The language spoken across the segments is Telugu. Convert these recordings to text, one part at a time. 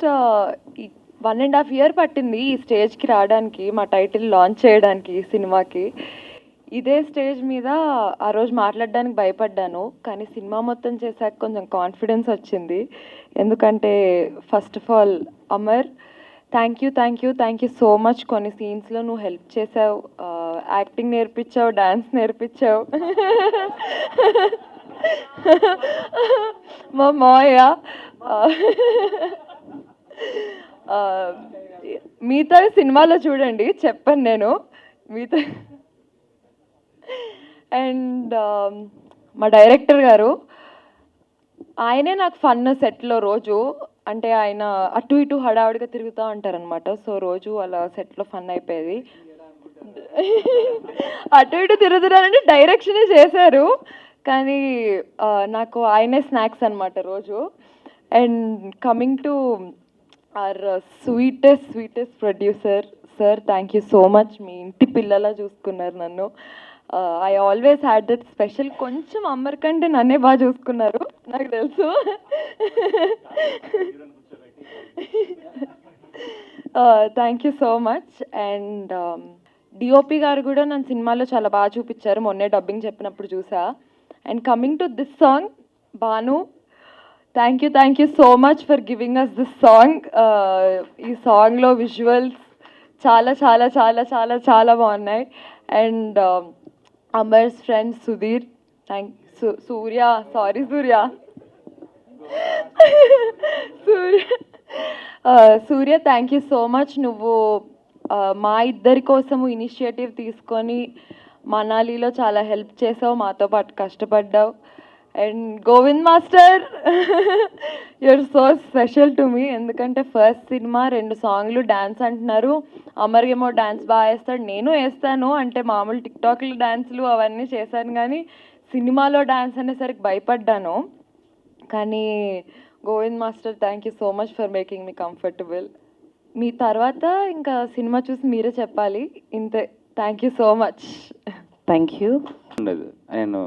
ఆల్మోస్ట్ 1.5 year పట్టింది ఈ స్టేజ్కి రావడానికి, మా టైటిల్ లాంచ్ చేయడానికి ఈ సినిమాకి. ఇదే స్టేజ్ మీద ఆ రోజు మాట్లాడడానికి భయపడ్డాను, కానీ సినిమా మొత్తం చేశాక కొంచెం కాన్ఫిడెన్స్ వచ్చింది. ఎందుకంటే first of all Amar, thank you so much. కొన్ని సీన్స్లో నువ్వు హెల్ప్ చేసావు, యాక్టింగ్ నేర్పించావు, డాన్స్ నేర్పించావు. మా మాయ మిగతా సినిమాలో చూడండి, చెప్పాను నేను మిగతా. అండ్ మా డైరెక్టర్ గారు, ఆయనే నాకు ఫన్ సెట్లో రోజు. అంటే ఆయన అటు ఇటు హడావుడిగా తిరుగుతూ ఉంటారనమాట. సో రోజు అలా సెట్లో ఫన్ అయిపోయేది. అటు ఇటు తిరుగుతున్నారంటే డైరెక్షనే చేశారు, కానీ నాకు ఆయనే స్నాక్స్ అనమాట రోజు. And coming to our sweetest producer sir, thank you so much. మీ ఇంటి పిల్లలా చూసుకున్నారు నన్ను. I always had that special. కొంచెం అమ్మర్ కంటే నన్నే బాగా చూసుకున్నారు, నాకు తెలుసు. Thank you so much. And DOP గారు కూడా నన్ను సినిమాలో చాలా బాగా చూపించారు, మొన్నే డబ్బింగ్ చెప్పినప్పుడు చూసా. And coming to this song, Bhanu, thank you so much for giving us this song. ఈ సాంగ్లో విజువల్స్ చాలా చాలా చాలా చాలా చాలా బాగున్నాయి. And Amar's friend Sudheer, Surya thank you so much. నువ్వు మా ఇద్దరి కోసము ఇనిషియేటివ్ తీసుకొని మనాలిలో చాలా హెల్ప్ చేసావు, మాతో పాటు కష్టపడ్డావు. And Govind master, you're so special to me. ఎందుకంటే ఫస్ట్ సినిమా 2 సాంగ్లు డ్యాన్స్ అంటున్నారు. అమర్ ఏమో డ్యాన్స్ బాగా వేస్తాడు, నేను వేస్తాను. అంటే మామూలు టిక్టాక్లు డ్యాన్స్లు అవన్నీ చేశాను, కానీ సినిమాలో డ్యాన్స్ అనేసరికి భయపడ్డాను. కానీ Govind master, thank you so much for making me comfortable. మీ తర్వాత ఇంకా సినిమా చూసి మీరే చెప్పాలి, ఇంతే. Thank you so much. Thank you. నేను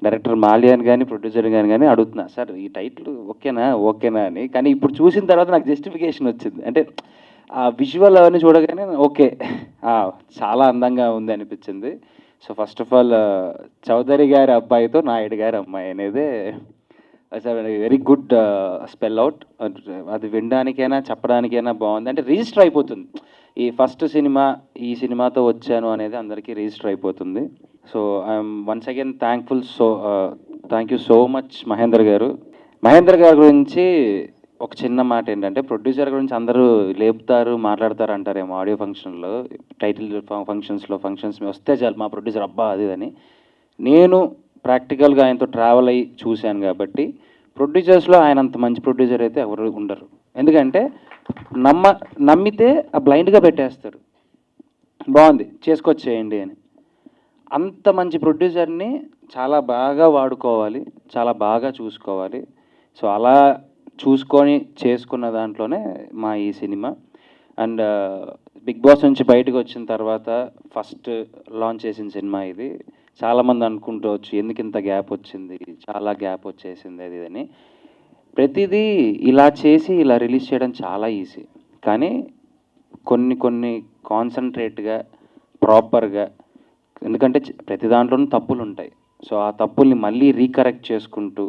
డైరెక్టర్ మాల్యాని కానీ ప్రొడ్యూసర్ కానీ అడుగుతున్నా, సార్ ఈ టైటిల్ ఓకేనా అని. కానీ ఇప్పుడు చూసిన తర్వాత నాకు జస్టిఫికేషన్ వచ్చింది. అంటే ఆ విజువల్ అవన్నీ చూడగానే ఓకే, చాలా అందంగా ఉంది అనిపించింది. So first of all Chowdary గారి అబ్బాయితో నాయుడు గారి అమ్మాయి అనేది వెరీ గుడ్ స్పెల్ అవుట్. అది వినడానికైనా చెప్పడానికైనా బాగుంది. అంటే రిజిస్టర్ అయిపోతుంది, ఈ ఫస్ట్ సినిమా ఈ సినిమాతో వచ్చాను అనేది అందరికీ రిజిస్టర్ అయిపోతుంది. So I'm once again thankful. Thank you so much Mahendra గారి గురించి ఒక చిన్న మాట ఏంటంటే, ప్రొడ్యూసర్ గురించి అందరూ లేపుతారు మాట్లాడతారు అంటారేమో ఆడియో ఫంక్షన్లో, టైటిల్ ఫంక్షన్స్ వస్తే చాలు మా ప్రొడ్యూసర్ అబ్బా అది అని. నేను ప్రాక్టికల్గా ఆయనతో ట్రావెల్ అయ్యి చూశాను కాబట్టి ప్రొడ్యూసర్స్లో ఆయన అంత మంచి ప్రొడ్యూసర్ అయితే ఎవరు ఉండరు. ఎందుకంటే నమ్మితే బ్లైండ్గా పెట్టేస్తారు, బాగుంది చేసుకొచ్చేయండి అని. అంత మంచి ప్రొడ్యూసర్ని చాలా బాగా వాడుకోవాలి, చాలా బాగా చూసుకోవాలి. సో అలా చూసుకొని చేసుకున్న దాంట్లోనే మా ఈ సినిమా. అండ్ బిగ్ బాస్ నుంచి బయటకు వచ్చిన తర్వాత ఫస్ట్ లాంచ్ చేసిన సినిమా ఇది. చాలామంది అనుకుంటవచ్చు ఎందుకు ఇంత గ్యాప్ వచ్చింది, చాలా గ్యాప్ వచ్చేసింది అది అని. ప్రతిదీ ఇలా చేసి ఇలా రిలీజ్ చేయడం చాలా ఈజీ, కానీ కొన్ని కాన్సన్ట్రేట్గా ప్రాపర్గా, ఎందుకంటే ప్రతి దాంట్లోనూ తప్పులు ఉంటాయి. సో ఆ తప్పుల్ని మళ్ళీ రీకరెక్ట్ చేసుకుంటూ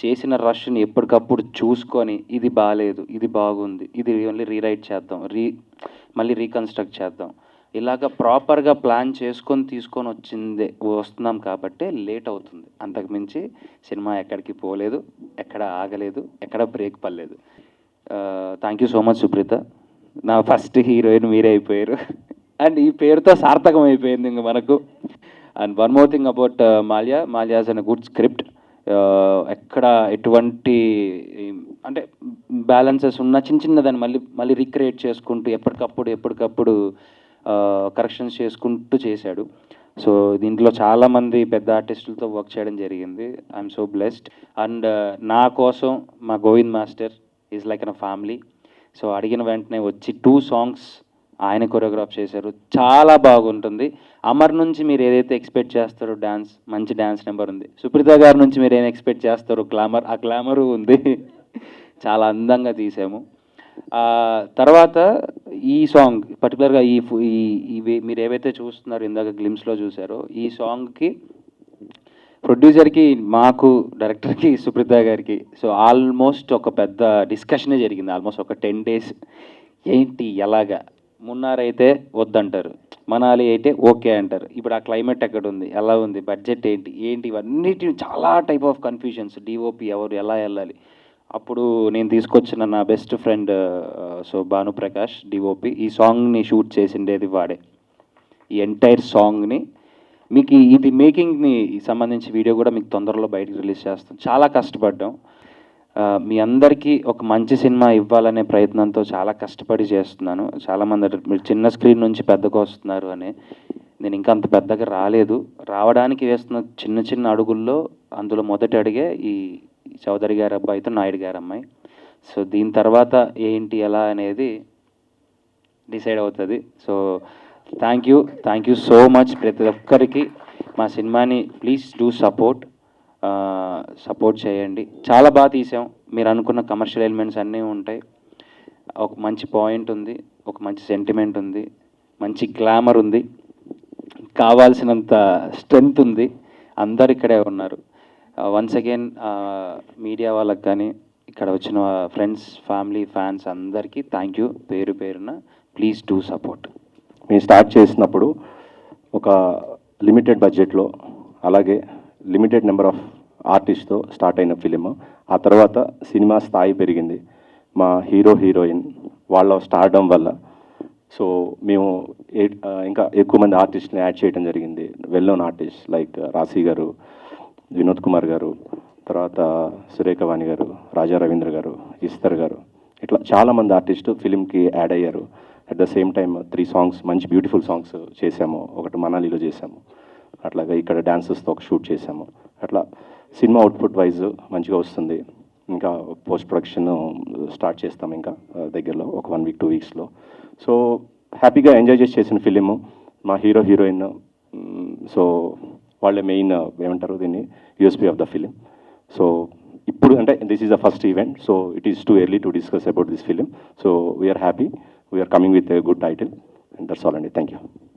చేసిన రష్ని ఎప్పటికప్పుడు చూసుకొని ఇది బాగాలేదు, ఇది బాగుంది, ఇది మళ్ళీ రీరైట్ చేద్దాం, మళ్ళీ రీకన్స్ట్రక్ట్ చేద్దాం, ఇలాగ ప్రాపర్గా ప్లాన్ తీసుకొని వస్తున్నాం కాబట్టి లేట్ అవుతుంది. అంతకుమించి సినిమా ఎక్కడికి పోలేదు, ఎక్కడ ఆగలేదు, ఎక్కడ బ్రేక్ పడలేదు. Thank you so much Supritha, నా ఫస్ట్ హీరోయిన్ మీరే అయిపోయారు. అండ్ ఈ పేరుతో సార్థకం అయిపోయింది ఇంక మనకు. And one more thing about Malya's an good script. ఎక్కడ ఎటువంటి అంటే బ్యాలెన్సెస్ ఉన్న చిన్నదాన్ని మళ్ళీ రీక్రియేట్ చేసుకుంటూ ఎప్పటికప్పుడు కరెక్షన్స్ చేసుకుంటూ చేశాడు. సో దీంట్లో చాలామంది పెద్ద ఆర్టిస్టులతో వర్క్ చేయడం జరిగింది. I'm so blessed. అండ్ నా కోసం మా Govind master is like an family. So అడిగిన వెంటనే వచ్చి 2 songs ఆయన కొరియోగ్రాఫ్ చేశారు, చాలా బాగుంటుంది. అమర్ నుంచి మీరు ఏదైతే ఎక్స్పెక్ట్ చేస్తారో మంచి డ్యాన్స్ నెంబర్ ఉంది. సుప్రీత గారి నుంచి మీరు ఏం ఎక్స్పెక్ట్ చేస్తారో గ్లామర్, ఆ గ్లామరు ఉంది. చాలా అందంగా తీసాము. తర్వాత ఈ సాంగ్ పర్టికులర్గా ఇవి మీరు ఏవైతే చూస్తున్నారో ఇందాక గ్లిమ్స్లో చూసారో ఈ సాంగ్కి ప్రొడ్యూసర్కి మాకు డైరెక్టర్కి సుప్రీత గారికి సో ఆల్మోస్ట్ ఒక పెద్ద డిస్కషనే జరిగింది. ఆల్మోస్ట్ ఒక 10 days ఏంటి ఎలాగా. మున్నార్ అయితే వద్దంటారు, మనాలి అయితే ఓకే అంటారు. ఇప్పుడు ఆ క్లైమేట్ ఎక్కడ ఉంది, ఎలా ఉంది, బడ్జెట్ ఏంటి ఇవన్నిటి చాలా టైప్ ఆఫ్ కన్ఫ్యూజన్స్. డిఓపి ఎవరు, ఎలా వెళ్ళాలి. అప్పుడు నేను తీసుకొచ్చిన నా best friend so Bhanuprakash DOP ఈ సాంగ్ని షూట్ చేసిండేది వాడే. ఈ ఎంటైర్ సాంగ్ని మీకు ఇది మేకింగ్ని సంబంధించి వీడియో కూడా మీకు తొందరలో బయటకు రిలీజ్ చేస్తాం. చాలా కష్టపడ్డాం. మీ అందరికీ ఒక మంచి సినిమా ఇవ్వాలనే ప్రయత్నంతో చాలా కష్టపడి చేస్తున్నాను. చాలామంది మీరు చిన్న స్క్రీన్ నుంచి పెద్దకు వస్తున్నారు అని. నేను ఇంకా అంత పెద్దగా రాలేదు. రావడానికి వేస్తున్న చిన్న చిన్న అడుగుల్లో అందులో మొదటి అడిగే ఈ చౌదరి గారి అబ్బాయితో నాయుడు గారి అమ్మాయి. సో దీని తర్వాత ఏంటి ఎలా అనేది డిసైడ్ అవుతుంది. So thank you so much ప్రతి ఒక్కరికి. మా సినిమాని ప్లీజ్ డూ సపోర్ట్ చేయండి. చాలా బాగా తీసాం. మీరు అనుకున్న కమర్షియల్ ఎలిమెంట్స్ అన్నీ ఉంటాయి. ఒక మంచి పాయింట్ ఉంది, ఒక మంచి సెంటిమెంట్ ఉంది, మంచి గ్లామర్ ఉంది, కావాల్సినంత స్ట్రెంగ్త్ ఉంది. అందరు ఇక్కడే ఉన్నారు. వన్స్ అగైన్ మీడియా వాళ్ళకి కానీ ఇక్కడ వచ్చిన ఫ్రెండ్స్, ఫ్యామిలీ, ఫ్యాన్స్ అందరికీ థ్యాంక్ యూ పేరు పేరున. Please do support. మేము స్టార్ట్ చేసినప్పుడు ఒక లిమిటెడ్ బడ్జెట్లో అలాగే లిమిటెడ్ నెంబర్ ఆఫ్ ఆర్టిస్ట్తో స్టార్ట్ అయిన ఫిలిం. ఆ తర్వాత సినిమా స్థాయి పెరిగింది. మా హీరోయిన్ వాళ్ళ స్టార్డమ్ వల్ల సో మేము ఇంకా ఎక్కువ మంది ఆర్టిస్ట్ని యాడ్ చేయడం జరిగింది. వెల్ నోన్ ఆర్టిస్ట్ లైక్ రాశి గారు, వినోద్ కుమార్ గారు, తర్వాత సురేఖవాణి గారు, రాజా రవీంద్ర గారు, ఇస్తర్ గారు, ఇట్లా చాలామంది ఆర్టిస్టు ఫిలింకి యాడ్ అయ్యారు. At the same time 3 songs మంచి బ్యూటిఫుల్ సాంగ్స్ చేశాము. ఒకటి మనాలిలో చేశాము, అట్లాగే ఇక్కడ డాన్సెస్తో ఒక షూట్ చేశాము. అట్లా సినిమా అవుట్పుట్ వైజ్ మంచిగా వస్తుంది. ఇంకా పోస్ట్ ప్రొడక్షన్ స్టార్ట్ చేస్తాం ఇంకా దగ్గరలో ఒక 1 week 2 weeksలో. సో హ్యాపీగా ఎంజాయ్ చేసి చేసిన ఫిలిము. మా హీరోయిన్ సో వాళ్ళే మెయిన్ ఏమంటారు దీన్ని USP of the film. So ఇప్పుడు అంటే this is the first event. So it is too early to discuss about this film. So we're happy. We are coming with a good title, and that's all. And thank you.